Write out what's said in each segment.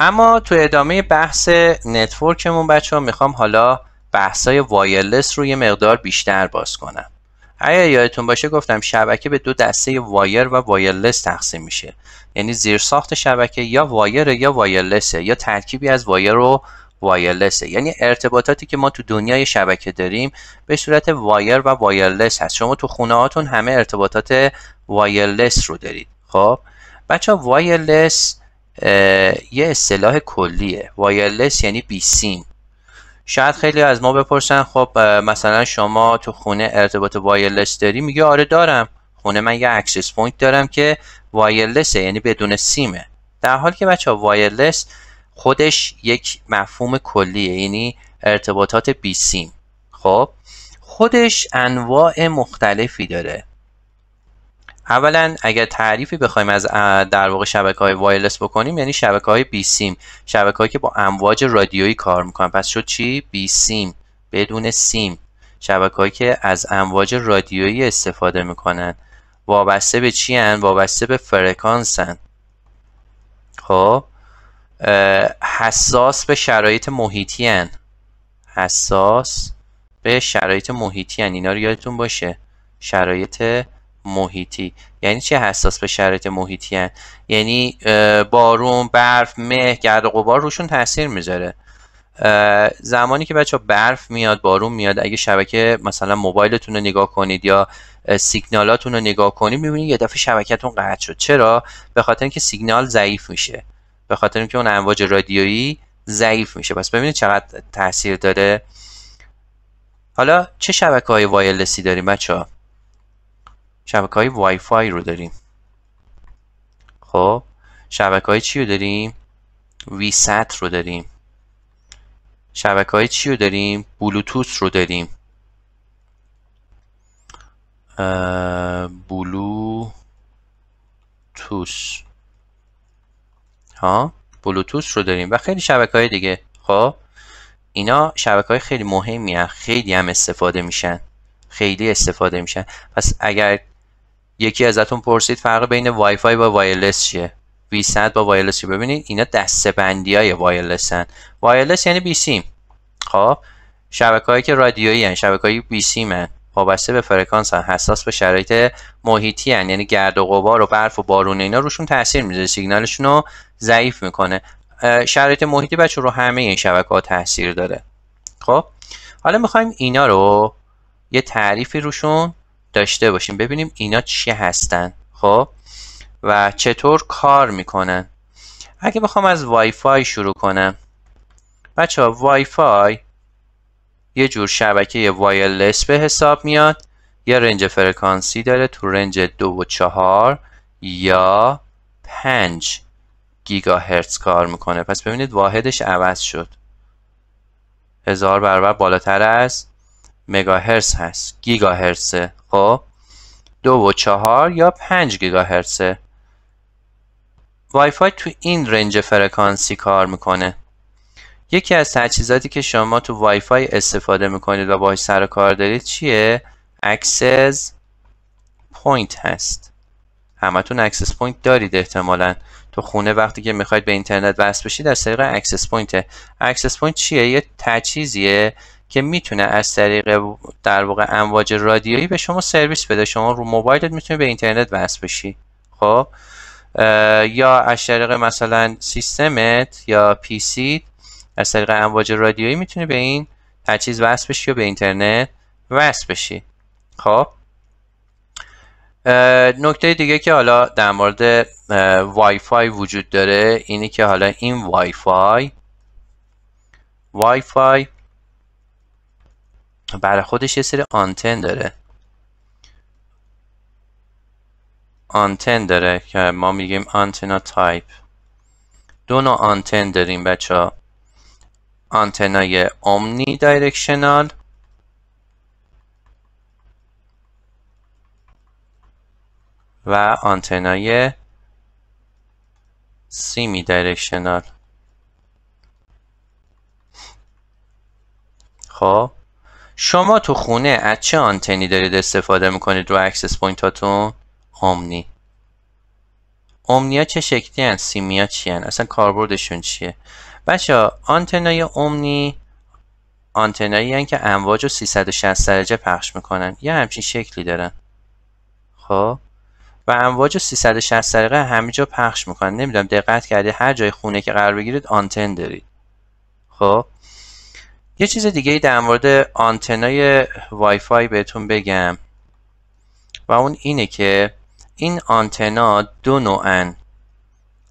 اما تو ادامه بحث نتورکمون بچه ها میخوام حالا بحثای وایرلس رو یه مقدار بیشتر باز کنم. اگه یادتون باشه گفتم شبکه به دو دسته وایر و وایرلس تقسیم میشه. یعنی زیرساخت شبکه یا وایر یا وایرلسه یا ترکیبی از وایر و وایرلسه. یعنی ارتباطاتی که ما تو دنیای شبکه داریم به صورت وایر و وایرلس هست. شما تو خونه هاتون همه ارتباطات وایرلس رو دارید. خب بچه‌ها وایرلس یه اصطلاح کلیه. وایرلس یعنی بی سیم. شاید خیلی از ما بپرسن خب مثلا شما تو خونه ارتباط وایرلس داری؟ میگه آره دارم. خونه من یه اکسس پوینت دارم که وایرلسه، یعنی بدون سیمه. در حالی که بچه ها وایرلس خودش یک مفهوم کلیه، یعنی ارتباطات بی سیم. خب خودش انواع مختلفی داره. اولا اگر تعریفی بخوایم از در واقع شبکه‌های وایرلس بکنیم، یعنی شبکه‌های بی سیم، شبکه‌هایی که با امواج رادیویی کار میکنن. پس شد چی؟ بی سیم، بدون سیم. شبکه‌هایی که از امواج رادیویی استفاده میکنن. وابسته به چی هن؟ وابسته به فرکانس هن. خب حساس به شرایط محیطی هن. حساس به شرایط محیطی هن. اینا رو یادتون باشه، شرایط محیطی. یعنی چه حساس به شرایط محیطی هن؟ یعنی بارون، برف، مه، گرد و غبار روشون تاثیر میذاره. زمانی که بچه برف میاد، بارون میاد، اگه شبکه مثلا موبایلتون رو نگاه کنید یا سیگنالاتون رو نگاه کنید، میبینید یه دفعه شبکتون قطع شد. چرا؟ به خاطر اینکه سیگنال ضعیف میشه، به خاطر اینکه اون امواج رادیویی ضعیف میشه. پس ببینید چقدر تاثیر داره. حالا چه شبکه‌های وایرلسی داریم بچه‌ها؟ شبکه‌های وای فای رو داریم. خب شبکه‌های چی رو داریم؟ وی سات رو داریم. شبکه‌های چی رو داریم؟ بلوتوث رو داریم. بلوتوث رو داریم و خیلی شبکه‌های دیگه. خب اینا شبکه‌های خیلی مهمی هستن، خیلی هم استفاده میشن، خیلی استفاده میشن. پس اگر یکی ازتون پرسید فرق بین وای فای با وایرلس چیه، وی سات با وایرلس چیه، ببینید اینا دسته‌بندی‌های وایرلسن. وایرلس یعنی بی سیم. خب شبکه‌هایی که رادیویی ان، شبکه‌های بی سیم ان، وابسته به فرکانس ان، حساس به شرایط محیطی ان، یعنی گرد و غبار و برف و بارون اینا روشون تاثیر میذاره، سیگنالشون رو ضعیف میکنه. شرایط محیطی بچه رو همه این شبکه‌ها تاثیر داره. خب حالا می‌خوایم اینا رو یه تعریفی روشون داشته باشیم، ببینیم اینا چی هستن. خب و چطور کار میکنن. اگه بخوام از وای فای شروع کنم بچه ها، وای فای یه جور شبکه وایرلس به حساب میاد. یه رنج فرکانسی داره، تو رنج 2 و 4 یا 5 گیگاهرتز کار میکنه. پس ببینید واحدش عوض شد، 1000 برابر بالاتر از مگاهرتز هست، گیگاهرتزه. خب 2 و 4 یا 5 گیگاهرتزه. وای فای تو این رنج فرکانسی کار میکنه. یکی از تجهیزاتی که شما تو وای فای استفاده میکنید و باهاش سر و کار دارید چیه؟ اکسس پوینت هست. همتون اکسس پوینت دارید احتمالاً تو خونه. وقتی که میخواید به اینترنت وصل بشید از طریق اکسس پوینت. اکسس پوینت چیه؟ یه تجهیزیه که میتونه از طریق در واقع امواج رادیویی به شما سرویس بده. شما رو موبایلت میتونی به اینترنت وصل بشی. خب یا از طریق مثلا سیستمت یا پی سی از طریق امواج رادیویی میتونی به این تجهیز وصل بشی یا به اینترنت وصل بشی. خب نکته دیگه که حالا در مورد وای فای وجود داره اینی که حالا این وای فای برای خودش یه سری آنتن داره که ما میگیم آنتنا تایپ. دو نوع آنتن داریم بچه ها، آنتنای اومنی دایرکشنال و آنتنای سیمی دایرکشنال. خب شما تو خونه از چه آنتنی دارید استفاده میکنید رو اکسس پوینت هاتون؟ اومنی. اومنیا چه شکلی هن؟ سیمیا چی هن؟ اصلا کاربردشون چیه؟ بچه آنتنای اومنی آنتنایی هن که امواج رو 360 درجه پخش میکنن، یه همچین شکلی دارن. خب و امواج 360 درجه همه جا پخش میکنن. نمیدونم دقت کردی هر جای خونه که قرار بگیرید آنتن دارید. خب یه چیز دیگه ای در مورد آنتنای وای فای بهتون بگم و اون اینه که این آنتنا دو نوعن،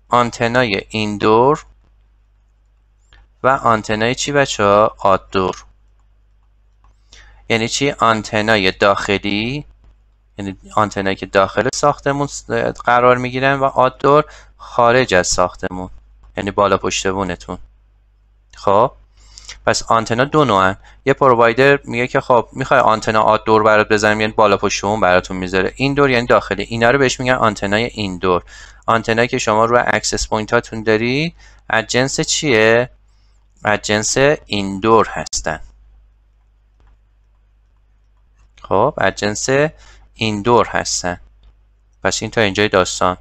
آنتنای ایندور و آنتنای چی بچه ها؟ آتدور. یعنی چی؟ آنتنای داخلی، یعنی آنتنایی که داخل ساختمون قرار میگیرن، و آتدور خارج از ساختمون، یعنی بالا پشت بونتون. خب پس آنتنا دو نوعن. یه پرووایدر میگه که خب میخوای آنتنا آتدور برات بزنم، یعنی بالا پشت بون براتون میذاره. ایندور یعنی داخلی، اینا رو بهش میگن آنتنای ایندور. آنتنایی که شما روی اکسس پوینت هاتون داری از جنس چیه؟ از جنس ایندور هستن. خب از جنس ایندور هستن. پس این تا اینجای داستان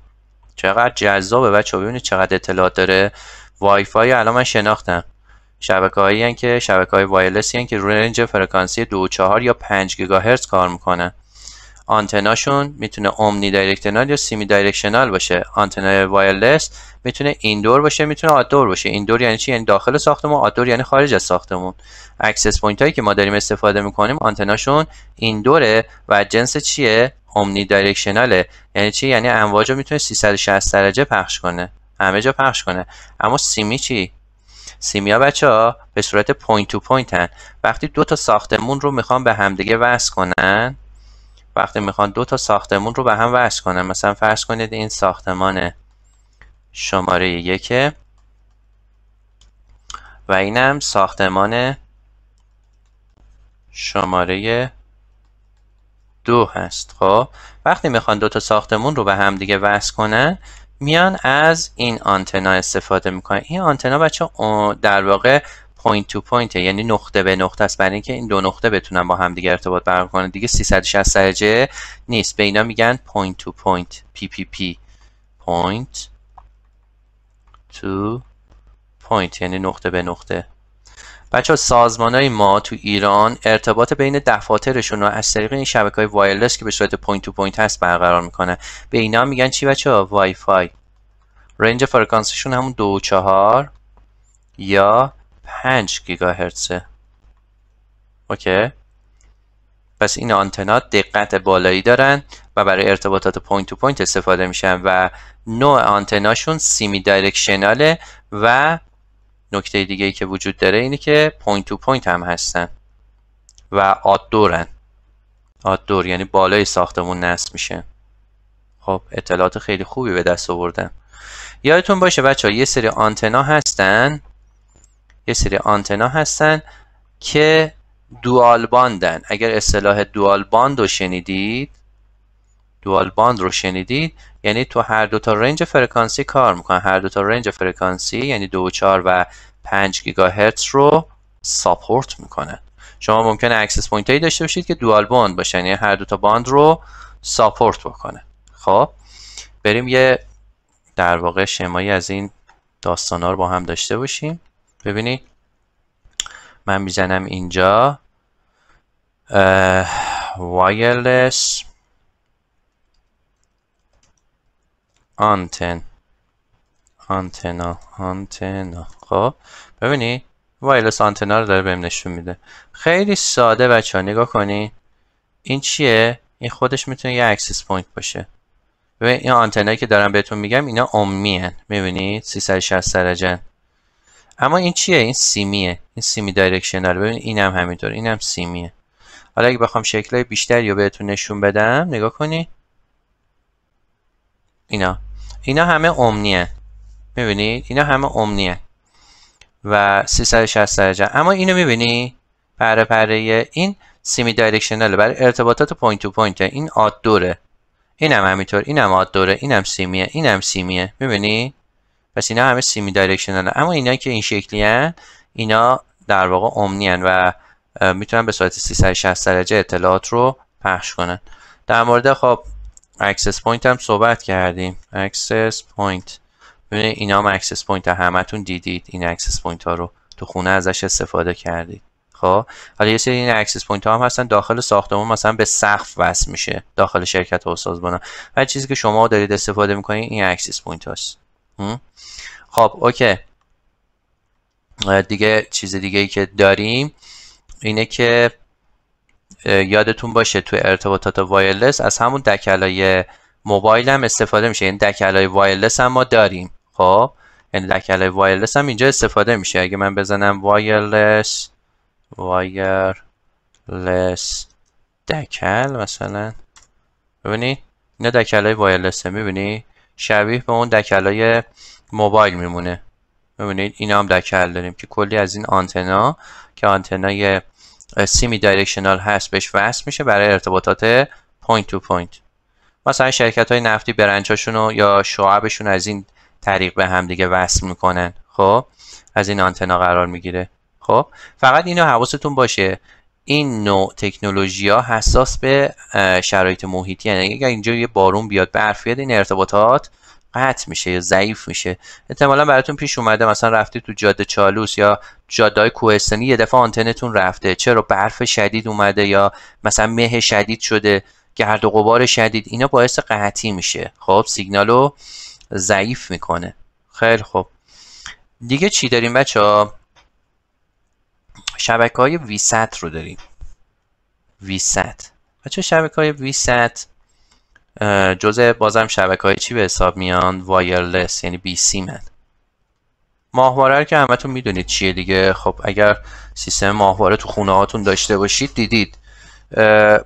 چقدر جذابه بچه ها. ببینید چقدر اطلاعات داره. وای فای الان من شناختم شبکه‌هایی هستن که شبکه‌های وایرلسی هستن که روی رنج فرکانسی 2.4 یا 5 گیگاهرتز کار میکنن. آنتناشون میتونه اومنی دایرکشنال یا سیمی دایرکشنال باشه. آنتنای وایرلس میتونه ایندور باشه، میتونه آتدور باشه. ایندور یعنی چی؟ یعنی داخل ساختمون. آتدور یعنی خارج از ساختمون. اکسس پوینت هایی که ما داریم استفاده میکنیم آنتناشون ایندوره و جنس چیه؟ اومنی دایرکشناله. یعنی چی؟ یعنی امواج رو میتونه 360 درجه پخش کنه، همه جا پخش کنه. اما سیمی چی؟ سیمیا بچه ها به صورت پوینت تو پوینت هن. وقتی دو تا ساختمون رو میخوان به همدیگه وصل کنن، وقتی میخوان دو تا ساختمون رو به هم وصل کنن، مثلا فرض کنید این ساختمان شماره 1 و اینم ساختمان شماره 2 هست. خب وقتی میخوان دو تا ساختمون رو به هم دیگه وصل کنن میان از این آنتنا استفاده میکنن. این آنتنا بچه در واقع پوینت تو پوینت، یعنی نقطه به نقطه است، برای اینکه این دو نقطه بتونن با هم دیگه ارتباط برقرار کنن. دیگه 360 درجه نیست، به اینا میگن پوینت تو پوینت، PPP، پوینت تو پوینت یعنی نقطه به نقطه. بچه ها سازمانهای ما تو ایران ارتباط بین دفاترشون رو از طریق این شبکه‌های وایرلس که به صورت پوینت تو پوینت هست برقرار میکنن. به اینا میگن چی بچه ها؟ وای فای. رنج فرکانسیشون همون 2.4 یا 5 گیگاهرتزه. اوکی. پس این آنتنا دقت بالایی دارن و برای ارتباطات پوینت تو پوینت استفاده میشن و نوع آنتناشون سیمی دایرکشناله و نکته دیگه ای که وجود داره اینه که پوینت تو پوینت هم هستن و آتدورن. آتدور یعنی بالای ساختمون نصب میشه. خب اطلاعات خیلی خوبی به دست آوردن. یادتون باشه بچه ها یه سری آنتنا هستن که دوال باندن. اگر اصطلاح دوال باند رو شنیدید یعنی تو هر دو تا رنج فرکانسی کار میکنن. هر دو تا رنج فرکانسی یعنی 2.4 و 5 گیگاهرتز رو ساپورت میکنن. شما ممکنه اکسس پوینت هایی داشته باشید که دوال باند باشن، یعنی هر دو تا باند رو ساپورت بکنه. خب بریم یه در واقع شمایی از این داستانا رو با هم داشته باشیم. ببینید من میزنم اینجا وایرلس آنتنا. خب ببینید وایرلس آنتنا رو داره بهم نشون میده. خیلی ساده بچه ها نگاه کنید. این چیه؟ این خودش میتونه یه اکسس پوینت باشه. ببین این آنتنایی که دارم بهتون میگم اینا اومی هن. میبینید 360 درجه. اما این چیه؟ این سیمیه. این سیمی دایرکشنال. ببین اینم همینطور، اینم سیمیه. حالا اگه بخوام شکلای بیشتری رو بهتون نشون بدم نگاه کنید. اینا همه اومنیه. میبینید اینا همه اومنیه و 360 درجه. اما اینو میبینی پره این سیمی دایرکشناله برای ارتباطات پوینت تو پوینت. این آتدوره، اینم همینطور، اینم آتدوره، اینم سیمیه. میبینی؟ پس اینا همه سیمی دایرکشناله. اما اینایی که این شکلی هن اینا در واقع اومنی هن و میتونن به صورت 360 درجه اطلاعات رو پخش کنن. در مورد خب اکسس پوینت هم صحبت کردیم. اکسس پوینت، ببینید اینا هم اکسس پوینت، همتون دیدید این اکسس پوینت ها رو تو خونه ازش استفاده کردید. خب حالا یه سری این اکسس پوینت ها هم هستن داخل ساختمون، مثلا به سقف وصل میشه داخل شرکت و سازمان. هر چیزی که شما دارید استفاده میکنید این اکسس پوینت هاست. خب اوکی، دیگه چیز دیگه ای که داریم اینه که یادتون باشه توی ارتباطات وایرلس از همون دکلای موبایل هم استفاده میشه. این دکلای وایرلس هم ما داریم. خب یعنی دکلای وایرلس هم اینجا استفاده میشه. اگه من بزنم وایرلس دکل مثلا، ببینید اینا دکلای وایرلسه، میبینی شبیه به اون دکلای موبایل میمونه. ببینید اینا هم دکل داریم که کلی از این آنتنا که آنتنای سیمی دایرکشنال هست بهش وصل میشه برای ارتباطات پوینت تو پوینت. مثلا شرکت های نفتی برنچاشون یا شعبشون از این طریق به هم دیگه وصل میکنن. خب از این آنتنا قرار میگیره. خب فقط اینو حواستون باشه این نوع تکنولوژی ها حساس به شرایط محیطی، یعنی اگر اینجا یه بارون بیاد، برف بیاد، این ارتباطات قطع میشه یا ضعیف میشه. احتمالا براتون پیش اومده مثلا رفتی تو جاده چالوس یا جاده‌های کوهستانی، یه دفعه آنتنتون رفته، چرا؟ برف شدید اومده یا مثلا مه شدید شده، گرد و غبار شدید، اینا باعث قطعی میشه. خب سیگنالو ضعیف میکنه. خیلی خب، دیگه چی داریم بچه‌ها؟ شبکه‌های ویست رو داریم. ویست بچه‌ها، شبکه‌های ویست جزء بازم شبکه‌های چی به حساب میان؟ وایرلس، یعنی بی سی من. ماهواره رو که همتون میدونید چیه دیگه. خب اگر سیستم ماهواره تو خونه هاتون داشته باشید دیدید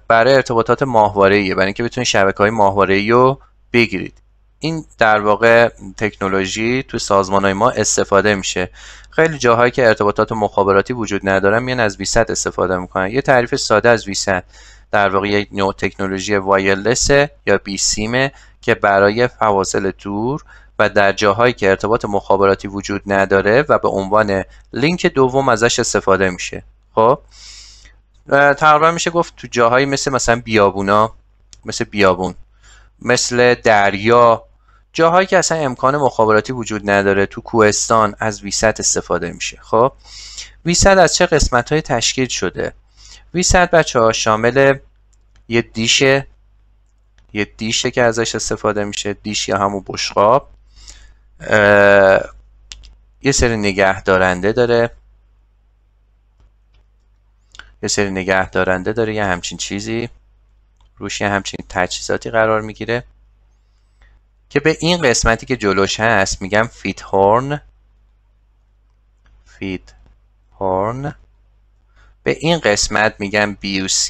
برای ارتباطات ماهواره‌ایه، برای اینکه بتونید شبکه‌های ماهواره‌ای رو بگیرید. این در واقع تکنولوژی تو سازمان‌های ما استفاده میشه. خیلی جاهایی که ارتباطات مخابراتی وجود ندارن میان از ویست استفاده میکنن. یه تعریف ساده از ویست، در واقع یک نوع تکنولوژی وایرلس یا بی سیمه که برای فواصل دور و در جاهایی که ارتباط مخابراتی وجود نداره و به عنوان لینک دوم ازش استفاده میشه. خب تقریبا میشه گفت تو جاهایی مثلا بیابونا، مثل بیابون، مثل دریا، جاهایی که اصلا امکان مخابراتی وجود نداره، تو کوهستان، از ویست استفاده میشه. خب ویست از چه قسمت‌های تشکیل شده؟ ویست بچه‌ها شامل یه دیشه که ازش استفاده میشه، دیش یا همون بشقاب، یه سری نگه دارنده داره، یه همچین چیزی روش، یه همچین تجهیزاتی قرار میگیره که به این قسمتی که جلوش هست میگم فید هورن. به این قسمت میگن BUC،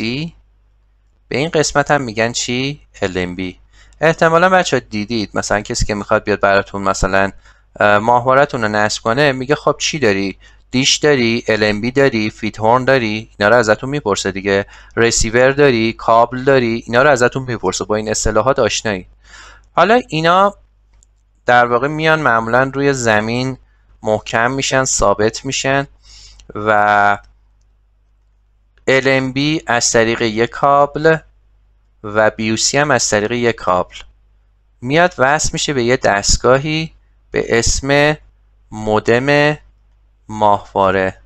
به این قسمت هم میگن چی؟ LNB. احتمالا بچه ها دیدید مثلا کسی که میخواد بیاد براتون مثلا ماهوارتون رو نصب کنه میگه خب چی داری؟ دیش داری، LNB داری، فید هورن داری، اینا رو ازتون میپرسه دیگه. رسیور داری، کابل داری، اینا رو ازتون میپرسه. با این اصطلاحات آشنایی. حالا اینا در واقع میان معمولا روی زمین محکم میشن، ثابت میشن و LNB از طریق یک کابل و BUC هم از طریق یک کابل میاد وصل میشه به یه دستگاهی به اسم مودم ماهواره.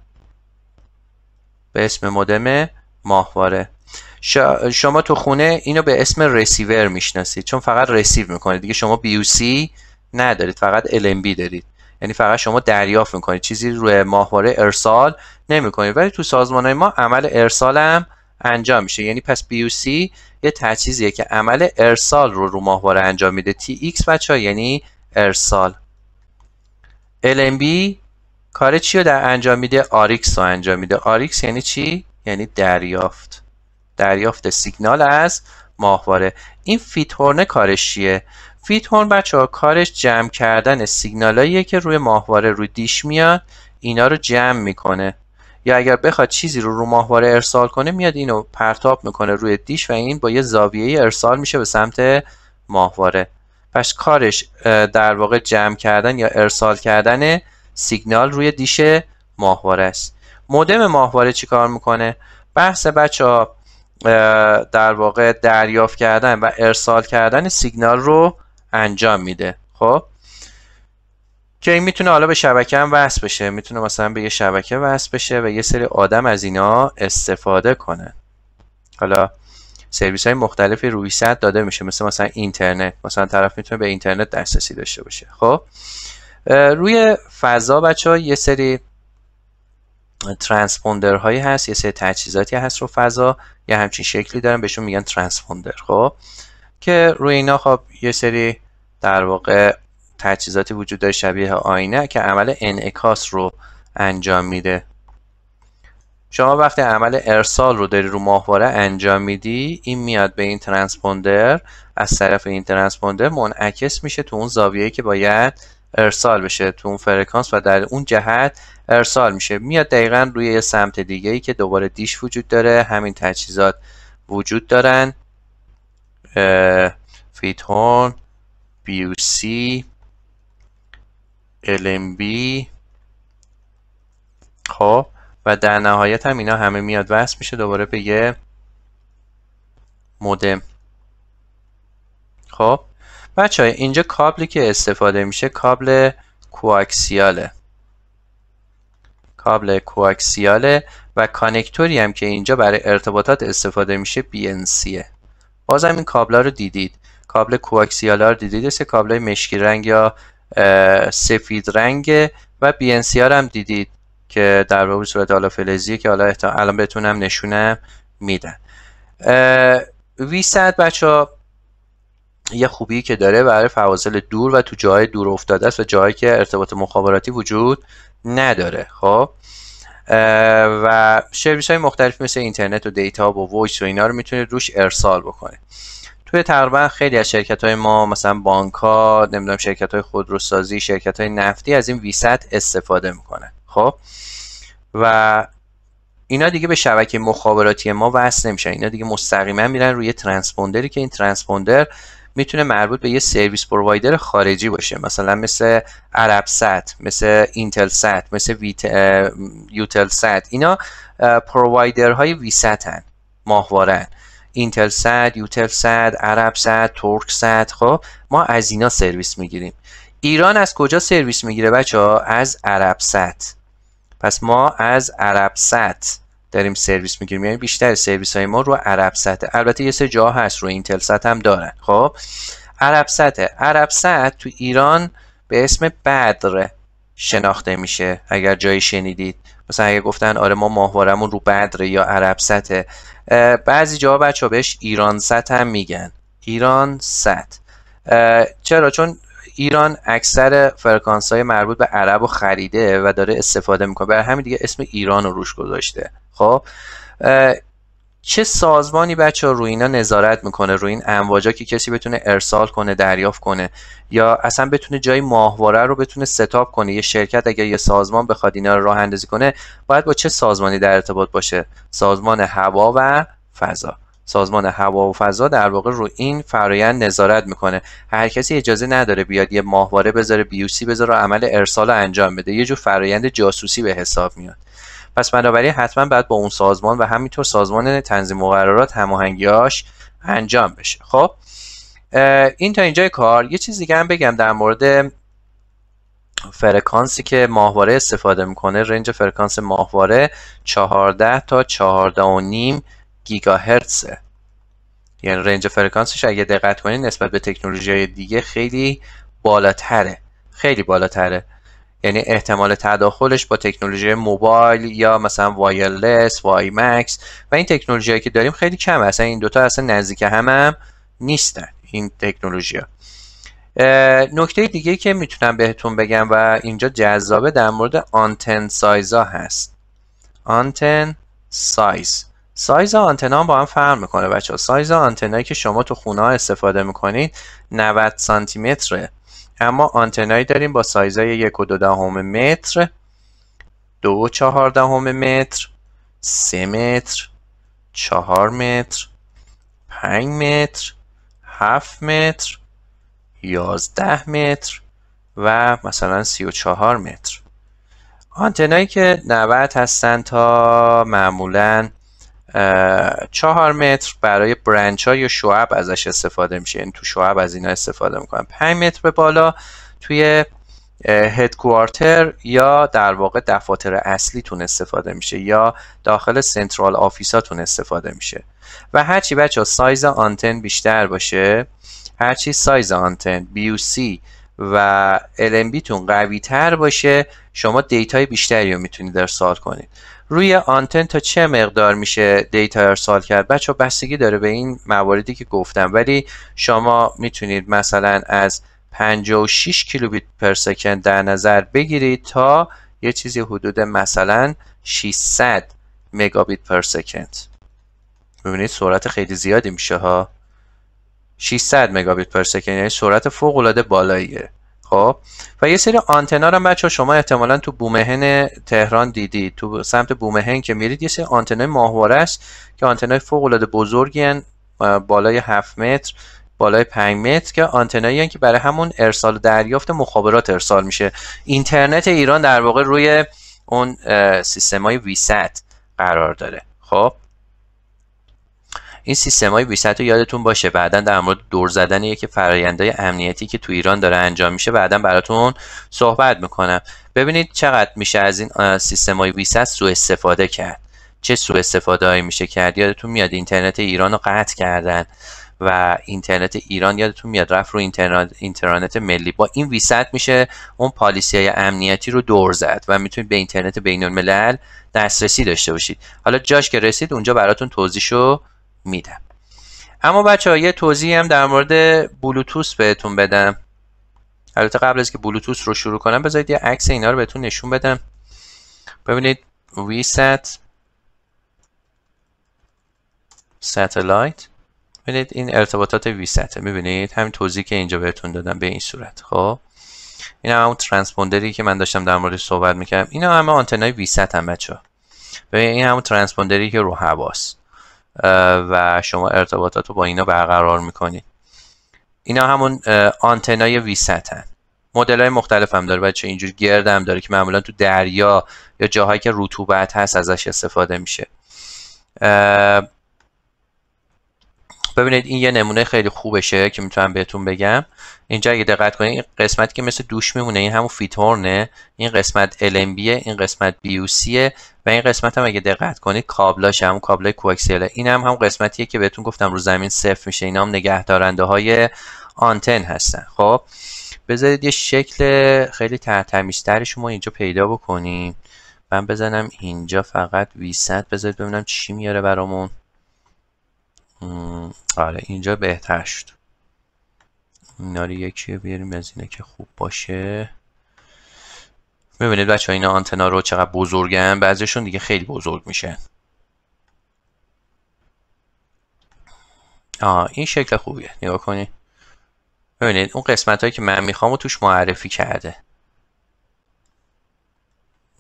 شما تو خونه اینو به اسم رسیور میشناسید چون فقط رسیو میکنید دیگه. شما BUC ندارید، فقط LNB دارید، یعنی فقط شما دریافت میکنید، چیزی روی ماهواره ارسال نمیکنید. ولی تو سازمان‌های ما عمل ارسال هم انجام میشه. یعنی پس BUC یه تجهیزیه که عمل ارسال رو ماهواره انجام میده. TX بچه‌ها یعنی ارسال. LNB کار چی رو انجام میده؟ RX رو انجام میده. RX یعنی چی؟ یعنی دریافت سیگنال از ماهواره. این فید هورن کارش چیه؟ فید هورن بچه‌ها کارش جمع کردن سیگنالاییه که روی ماهواره روی دیش میاد، اینا رو جمع میکنه. یا اگر بخواد چیزی رو ماهواره ارسال کنه میاد اینو پرتاب میکنه روی دیش و این با یه زاویه‌ای ارسال میشه به سمت ماهواره. پس کارش در واقع جمع کردن یا ارسال کردن سیگنال روی دیش ماهواره است. مودم ماهواره چی کار میکنه؟ بحث بچه‌ها در واقع دریافت کردن و ارسال کردن سیگنال رو انجام میده. خب که این میتونه حالا به شبکه هم وصل بشه، میتونه مثلا به یه شبکه وصل بشه و یه سری آدم از اینا استفاده کنه. حالا سرویس های مختلفی روی سطح داده میشه، مثلا اینترنت، مثلا طرف میتونه به اینترنت دسترسی داشته باشه. خب روی فضا بچه ها یه سری ترانسپوندر هایی هست، یه سری تجهیزاتی هست رو فضا، یه همچین شکلی دارن بهشون میگن ترانسپوندر. خب که روی اینا خب یه سری در واقع تجهیزاتی وجود داره شبیه آینه که عمل انعکاس رو انجام میده. شما وقتی عمل ارسال رو داری رو ماهواره انجام میدی، این میاد به این ترانسپوندر، از طرف این ترانسپوندر منعکس میشه تو اون زاویه‌ای که باید ارسال بشه، تو اون فرکانس، و در اون جهت ارسال میشه، میاد دقیقا روی یه سمت دیگه ای که دوباره دیش وجود داره، همین تجهیزات وجود دارن، فیدهورن، بیوسی، LMB. خب و در نهایت هم اینا همه میاد وصل میشه دوباره به یه مودم. خب بچه های اینجا کابلی که استفاده میشه کابل کوآکسیاله، کابل کوآکسیاله و کانکتوری هم که اینجا برای ارتباطات استفاده میشه BNCه. بازم این کابلا رو دیدید، کابل کوآکسیالا رو دیدید، سه کابلای مشکی رنگ یا سفید رنگ، و BNC ها رو هم دیدید که در واقع صورت حالا فلزیه که حالا الان بهتونم نشونم میدن. V100 بچه‌ها یه خوبی که داره برای فواصل دور و تو جای دور افتاده است و جایی که ارتباط مخابراتی وجود نداره. خب و سرویس های مختلف مثل اینترنت و دیتا و وایس و اینا رو میتونید روش ارسال بکنه. توی تقریبا خیلی از شرکت های ما، مثلا بانک ها، نمیدونم شرکت های خودروسازی، شرکت های نفتی، از این V100 استفاده میکنن. خب و اینا دیگه به شبکه مخابراتی ما وصل نمیشن، اینا دیگه مستقیما میرن روی ترانسپوندری که این ترانسپوندر میتونه مربوط به یه سرویس پرووایدر خارجی باشه، مثلا مثل عربسات، مثل اینتلسات، مثل یوتلسات. اینا پرووایدرهای V100 هن، ماهواره‌ن. اینتلسات، یوتلسات، عربسات، ترکسات. خب ما از اینا سرویس میگیریم. ایران از کجا سرویس میگیره بچه‌ها؟ از عربسات. پس ما از عربسات داریم سرویس میگیریم، یعنی بیشتر سرویس های ما رو عربسات. البته یه سری جا هست رو اینتلسات هم دارن. خب عربسات تو ایران به اسم بدر شناخته میشه، اگر جایی شنیدید، مثلا اگه گفتن آره ما ماهوارمون رو بدر یا عربساته. بعضی جاها بچه ها بهش ایرانسات هم میگن، ایرانسات. چرا؟ چون ایران اکثر فرکانس های مربوط به عرب رو خریده و داره استفاده میکنه، برای همین دیگه اسم ایران رو روش گذاشته. خب چه سازمانی بچه ها روی اینا نظارت میکنه، روی این امواجا که کسی بتونه ارسال کنه، دریافت کنه، یا اصلا بتونه جای ماهواره رو بتونه ستاپ کنه؟ یه شرکت اگر یه سازمان بخواد اینا رو راه اندازی کنه، باید با چه سازمانی در ارتباط باشه؟ سازمان هوا و فضا. سازمان هوا و فضا در واقع رو این فرآیند نظارت میکنه. هر کسی اجازه نداره بیاد یه ماهواره بذاره، بیوسی بذاره و عمل ارسال رو انجام بده، یه جور فرآیند جاسوسی به حساب میاد. پس بنابراین حتما باید با اون سازمان و همینطور سازمان تنظیم مقررات هماهنگیاش انجام بشه. خب این تا اینجای کار. یه چیز دیگه هم بگم در مورد فرکانسی که ماهواره استفاده میکنه. رنج فرکانس ماهواره 14 تا 14.5 گیگاهرتزه، یعنی رنج فرکانسش اگه دقت کنید نسبت به تکنولوژی‌های دیگه خیلی بالاتره، خیلی بالاتره. یعنی احتمال تداخلش با تکنولوژی موبایل یا مثلا وایرلس، وای مکس و این تکنولوژی‌هایی که داریم خیلی کمه. اصلا این دوتا اصلا نزدیک هم نیستن این تکنولوژی‌ها. نکته دیگه که میتونم بهتون بگم و اینجا جذابه در مورد آنتن سایزها هست. آنتن سایز آنتنا با هم فرق میکنه بچه‌ها. سایز آنتنایی که شما تو خونه ها استفاده میکنید 90 سانتی متره، اما آنتنایی داریم با سایزهای 1.2 متر، 2.4 متر، 3 متر، 4 متر، 5 متر، 7 متر، 11 متر و مثلا 34 متر. آنتنایی که 90 هستن تا معمولا 4 متر برای برنچ ها یا شعب ازش استفاده میشه، یعنی تو شعب از اینا استفاده میکنن. 5 متر به بالا توی هدکوارتر یا در واقع دفاتر اصلیتون استفاده میشه یا داخل سنترال آفیساتون استفاده میشه. و هرچی بچه ها سایز آنتن بیشتر باشه، هرچی سایز آنتن BUC و LNB تون قوی تر باشه، شما دیتای بیشتری رو میتونید ارسال کنید. روی آنتن تا چه مقدار میشه دیتا ارسال کرد بچه ها بستگی داره به این مواردی که گفتم، ولی شما میتونید مثلا از 56 کیلوبیت پر سکند در نظر بگیرید تا یه چیزی حدود مثلا 600 مگابیت پر سکند. ببینید سرعت خیلی زیادی میشه ها. 600 مگابیت پر سکند یعنی سرعت فوق العاده بالاییه. خب و یه سری آنتنا رو بچه‌ها شما احتمالاً تو بومهن تهران دیدید. تو سمت بومهن که میرید یه سری آنتنای ماهواره است که آنتنای فوق العاده بزرگی ان، بالای 7 متر، بالای 5 متر، که آنتنایی که برای همون ارسال دریافت مخابرات ارسال میشه. اینترنت ایران در واقع روی اون سیستم‌های ویست قرار داره. خب این سیستم‌های ویست رو یادتون باشه، بعداً در مورد دور زدن یکی فرآیندهای امنیتی که تو ایران داره انجام میشه بعداً براتون صحبت میکنم. ببینید چقدر میشه از این سیستم‌های ویست سوء استفاده کرد، چه سوء استفاده‌ای میشه کرد. یادتون میاد اینترنت ایران رو قطع کردن و اینترنت ایران یادتون میاد رفت رو اینترنت ملی. با این ویست میشه اون پالیسی‌های امنیتی رو دور زد و میتونید به اینترنت بین‌الملل دسترسی داشته باشید. حالا جاش که رسید اونجا براتون توضیحشو میدم. اما بچه ها یه توضیح هم در مورد بلوتوث بهتون بدم. البته قبل از که بلوتوث رو شروع کنم بذارید یه عکس اینا رو بهتون نشون بدم. ببینید ویست ساتلایت، ببینید این ارتباطات ویسته، میبینید همین توضیحی که اینجا بهتون دادم به این صورت. خب این همون ترانسپوندری که من داشتم در موردش صحبت میکردم، اینا همه آنتنای ویست هم بچه ها. ببینید این همون ترانسپوندری که رو هواست و شما ارتباطات رو با اینا برقرار میکنید. اینا همون آنتنای ویست هن. مدل های مختلف هم داره بچه، اینجوری گرد هم داره که معمولا تو دریا یا جاهایی که رطوبت هست ازش استفاده میشه. ببینید این یه نمونه خیلی خوبشه که میتونم بهتون بگم. اینجا اگه دقت کنید این قسمتی که مثل دوش میمونه این همون فیتورنه، این قسمت LNB، این قسمت BUC و این قسمت هم اگه دقت کنید کابلاش، همون کابلای کوکسیاله. این هم قسمتیه که بهتون گفتم رو زمین صفر میشه. اینا هم نگهدارنده های آنتن هستن. خب بذارید یه شکل خیلی تمیزترش ما اینجا پیدا بکنیم. من بزنم اینجا فقط ویست، بذارید ببینم چی میاره برامون. آره اینجا بهتر شد. اینا رو یکی بیاریم از اینه که خوب باشه. ببینید بچه ها اینا آنتنا رو چقدر بزرگن، بعضیشون دیگه خیلی بزرگ میشن. این شکل خوبیه، نگاه کنید. ببینید اون قسمت هایی که من میخوام رو توش معرفی کرده.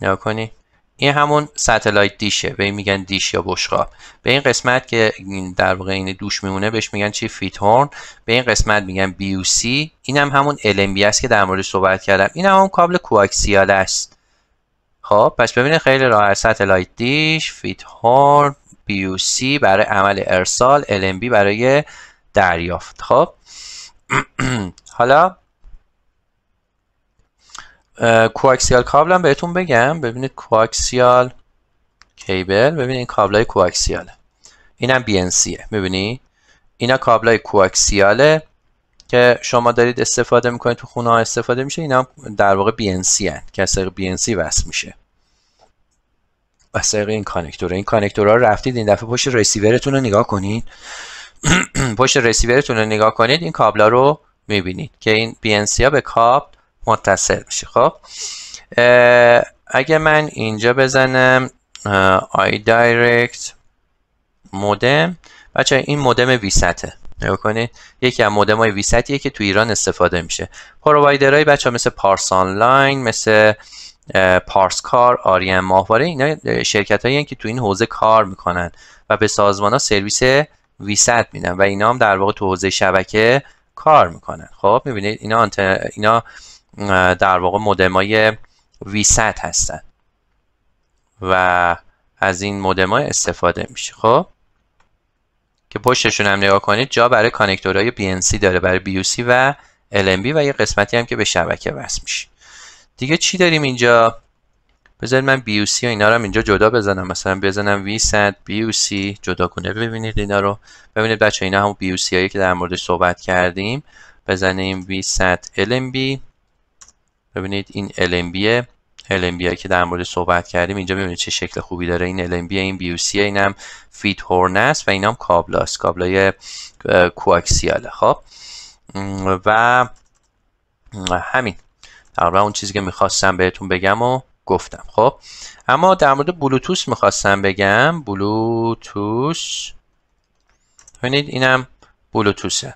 نگاه کنید این همون ستلایت دیشه، به این میگن دیش یا بشقاب. به این قسمت که در واقع این دوش میمونه بهش میگن چی؟ فیتهورن. به این قسمت میگن BUC. این هم همون LNB است که در موردش صحبت کردم. این هم همون کابل کوآکسیال است. خب پس ببینید خیلی راحت، ستلایت دیش، فیتهورن، BUC برای عمل ارسال، LNB برای دریافت. خب حالا کوآکسیال کابل هم بهتون بگم. ببینید کوآکسیال کیبل، ببینید این کابلای کوآکسیاله. اینم BNCه. ببینید اینا کابلای کوآکسیاله که شما دارید استفاده میکنید، تو خونه ها استفاده میشه. اینا در واقع BNC هن که از طریق BNC وصل میشه. از طریق این کانکتور. این کانکتورها رو رفتید این دفعه پشت رسیورتون رو نگاه کنید. پشت رسیورتون رو نگاه کنید، این کابلا رو میبینید که این BNC ها به کابل متصل میشه. خب اگه من اینجا بزنم iDirect مودم، بچه این مودم ویسته. نگاه کنید یکی از مودم های ویستیه که تو ایران استفاده میشه. پرووایدرهای بچه مثل پارس آنلاین، مثل پارس کار، آریان ماهواره، اینا شرکت هایی که تو این حوزه کار میکنن و به سازمان ها سرویس ویست میدن و اینا هم در واقع تو حوزه شبکه کار میکنن. خب میبینید اینا در واقع مودمای ویست هستن و از این مودم ها استفاده میشه. خب که پشتشون هم نگاه کنید جا برای کانکتورهای BNC داره، برای BUC و LNB و یه قسمتی هم که به شبکه وصل میشه. دیگه چی داریم اینجا؟ بذارید من BUC و اینا رو هم اینجا جدا بزنم، مثلا بزنم V100 BUC جداگونه. ببینید اینا رو، ببینید بچه اینا همون BUC هایی که در موردش صحبت کردیم. بزنیم V100 LNB، ببینید این LNB هایی که در مورد صحبت کردیم اینجا. ببینید چه شکل خوبی داره این LNB، این BUC، اینم فید هورن است و اینم کابلاست، کابلای کوآکسیاله. خب و همین تقریبا اون چیزی که میخواستم بهتون بگم و گفتم. خب اما در مورد بلوتوث میخواستم بگم. بلوتوث، ببینید اینم بلوتوثه،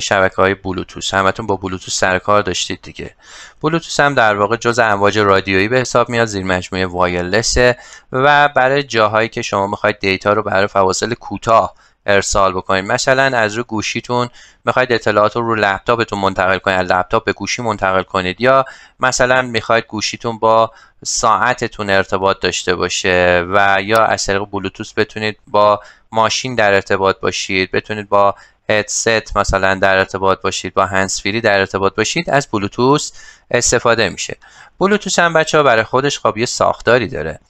شبکه‌های بلوتوث. همتون با بلوتوث سر کار داشتید دیگه. بلوتوث هم در واقع جزء امواج رادیویی به حساب میاد، زیر مجموعه وایرلسه و برای جاهایی که شما میخواید دیتا رو برای فواصل کوتاه ارسال بکنید، مثلا از رو گوشیتون میخواید اطلاعات رو لپتاپتون منتقل کنید، از لپتاپ به گوشی منتقل کنید، یا مثلا میخواید گوشیتون با ساعتتون ارتباط داشته باشه و یا از طریق بلوتوث بتونید با ماشین در ارتباط باشید، بتونید با هدست مثلا در ارتباط باشید، با هندزفری در ارتباط باشید، از بلوتوث استفاده میشه. بلوتوث هم بچه‌ها برای خودش خب یه ساختاری داره،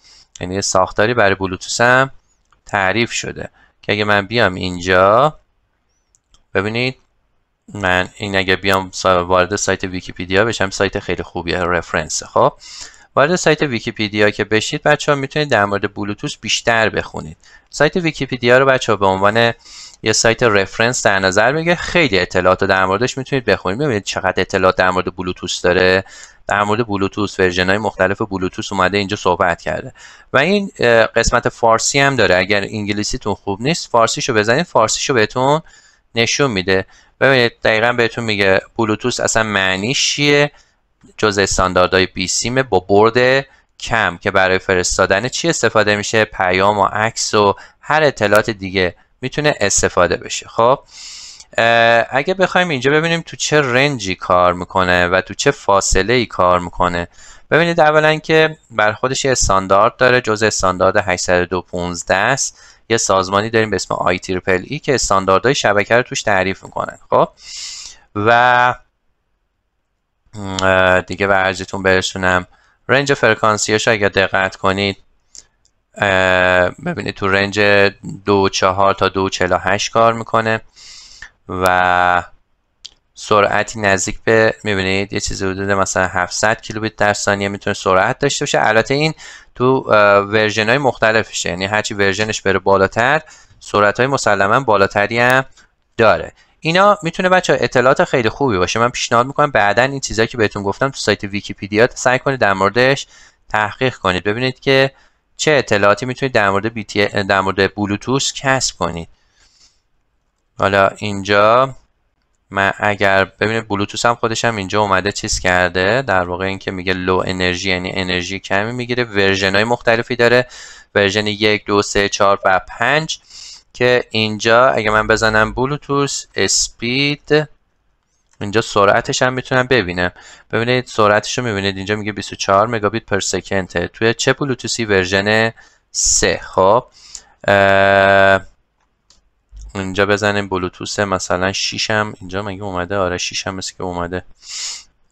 یعنی یه ساختاری برای بلوتوث هم تعریف شده که اگه من بیام اینجا ببینید، من این اگه بیام وارد سایت ویکی‌پدیا بشم، سایت خیلی خوبیه، رفرنس. خب وارد سایت ویکی‌پدیا که بشید بچه‌ها میتونید در مورد بلوتوث بیشتر بخونید. سایت ویکی‌پدیا رو بچه‌ها به عنوان یه سایت رفرنس در نظر بگیرید، خیلی اطلاعات رو در موردش میتونید بخونید. ببینید چقدر اطلاعات در مورد بلوتوث داره. در مورد بلوتوث ورژن‌های مختلف بلوتوث اومده اینجا صحبت کرده و این قسمت فارسی هم داره. اگر انگلیسیتون خوب نیست فارسیشو بزنید، فارسیشو بهتون نشون میده. ببینید دقیقاً بهتون میگه بلوتوث اصلا معنیش چیه، جزء استانداردهای بیسیم با برد کم که برای فرستادن چی استفاده میشه، پیام و عکس و هر اطلاعات دیگه میتونه استفاده بشه. خب اگه بخوایم اینجا ببینیم تو چه رنجی کار میکنه و تو چه فاصله ای کار میکنه، ببینید اولا که بر خودش یه استاندارد داره، جزء استاندارد 802.15 است. یه سازمانی داریم به اسم IEEE که استانداردهای شبکه رو توش تعریف میکنن. خب و دیگه به عرضتون برسونم رنج فرکانسیش اگر دقت کنید، ببینید تو رنج 2.4 تا 2.48 کار میکنه و سرعتی نزدیک به، میبینید یه چیزی حدود مثلا 700 کیلوبیت در ثانیه میتونه سرعت داشته باشه. البته این تو ورژن های مختلفشه، یعنی هرچی ورژنش بره بالاتر سرعت های مسلما بالاتری هم داره. اینا میتونه بچه اطلاعات خیلی خوبی باشه. من پیشنهاد میکنم بعداً این چیزایی که بهتون گفتم تو سایت ویکی‌پدیا سعی کنید در موردش تحقیق کنید، ببینید که چه اطلاعاتی میتونید در مورد بلوتوث کسب کنید. حالا اینجا من اگر ببینید بلوتوث هم خودش هم اینجا اومده چیز کرده، در واقع این که میگه لو انرژی یعنی انرژی کمی میگیره. ورژن های مختلفی داره، ورژن 1 2 3 4 و 5 که اینجا اگه من بزنم بلوتوث اسپید، اینجا سرعتش هم میتونم ببینم. ببینید سرعتش رو میبینید اینجا میگه 24 مگابیت پر سکنده توی چه بلوتوثی؟ ورژن 3. خب اینجا بزنیم بلوتوث مثلا 6 هم اینجا مگه اومده؟ آره 6 هم مثل که اومده.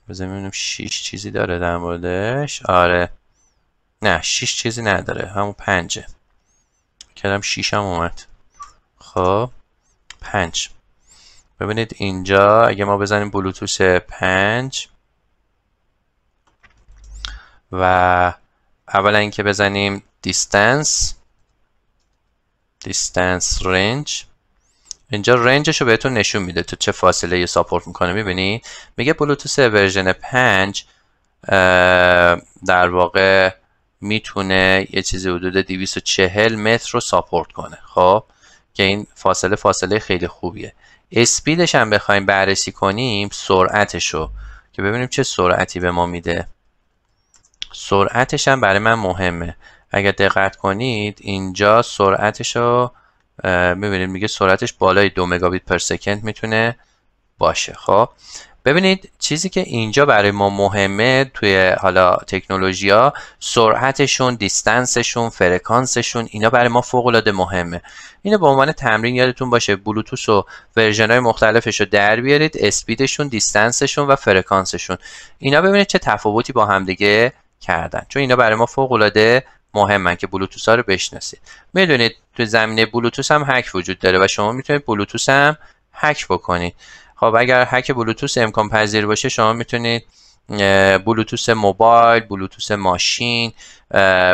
بزنیم ببینیم 6 چیزی داره در موردش. آره نه 6 چیزی نداره، همون 5 کردم 6 هم اومد. خب 5 ببینید اینجا اگه ما بزنیم بلوتوث 5 و اولا اینکه بزنیم دیستنس رنج، اینجا رنجش رو بهتون نشون میده تو چه فاصله ای ساپورت میکنه. میبینی میگه بلوتوث ورژن 5 در واقع میتونه یه چیزی حدود 240 متر رو ساپورت کنه. خب که این فاصله خیلی خوبیه. اسپیدش هم بخوایم بررسی کنیم، سرعتش رو که ببینیم چه سرعتی به ما میده. سرعتش هم برای من مهمه. اگر دقت کنید اینجا سرعتش رو میبینید میگه سرعتش بالای 2 مگابیت پر سکند میتونه باشه. خب ببینید چیزی که اینجا برای ما مهمه توی حالا تکنولوژیا، سرعتشون، دیستنسشون، فرکانسشون، اینا برای ما فوق العاده مهمه. اینو به عنوان تمرین یادتون باشه، بلوتوث و ورژن‌های مختلفش رو در بیارید، اسپیدشون، دیستنسشون و فرکانسشون، اینا ببینید چه تفاوتی با هم دیگه کردن، چون اینا برای ما فوق العاده مهمن که بلوتوث ها رو بشناسید. میدونید تو زمینه بلوتوث هم هک وجود داره و شما میتونید بلوتوث هم هک بکنید. خب اگر هک بلوتوث امکان پذیر باشه، شما میتونید بلوتوث موبایل، بلوتوث ماشین،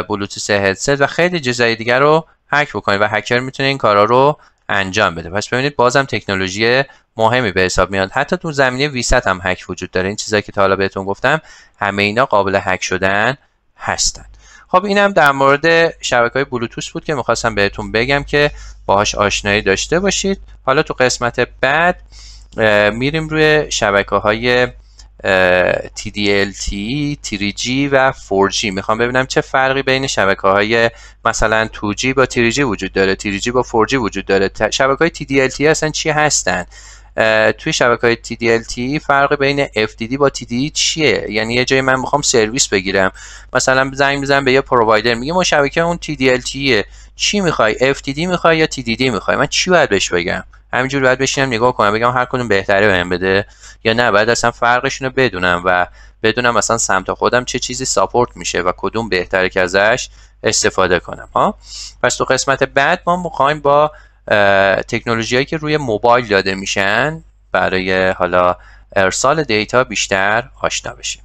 بلوتوث هدست و خیلی چیزای دیگر رو هک بکنید و هکر میتونه این کارا رو انجام بده. پس ببینید بازم تکنولوژی مهمی به حساب میاد. حتی تو زمینه ویست هم هک وجود داره. این چیزایی که تا حالا بهتون گفتم همه اینا قابل هک شدن هستن. خب اینم در مورد شبکه‌های بلوتوث بود که میخواستم بهتون بگم که باهاش آشنایی داشته باشید. حالا تو قسمت بعد میریم روی شبکه‌های TD-LTE، 3G و 4G. میخوام ببینم چه فرقی بین شبکه‌های مثلا 2G با 3G وجود داره، 3G با 4G وجود داره. شبکه‌های TD-LTE اصلا چی هستن؟ توی شبکه‌های TD-LTE فرق بین FDD با TDD چیه؟ یعنی یه جایی من میخوام سرویس بگیرم، مثلا زنگ میزنم به یه پرووایدر، میگه ما شبکه اون TD-LTE، چی میخوای؟ FDD میخوای یا TDD میخوای؟ من چی باید بهش بگم؟ همینجوری باید بشینم نگاه کنم بگم هر کدوم بهتره بهم بده، یا نه باید اصلا فرقشون رو بدونم و بدونم مثلا سمت خودم چه چیزی ساپورت میشه و کدوم بهتره که ازش استفاده کنم ها. پس تو قسمت بعد ما میخوایم با تکنولوژیایی که روی موبایل داده میشن برای حالا ارسال دیتا بیشتر آشنا بشیم.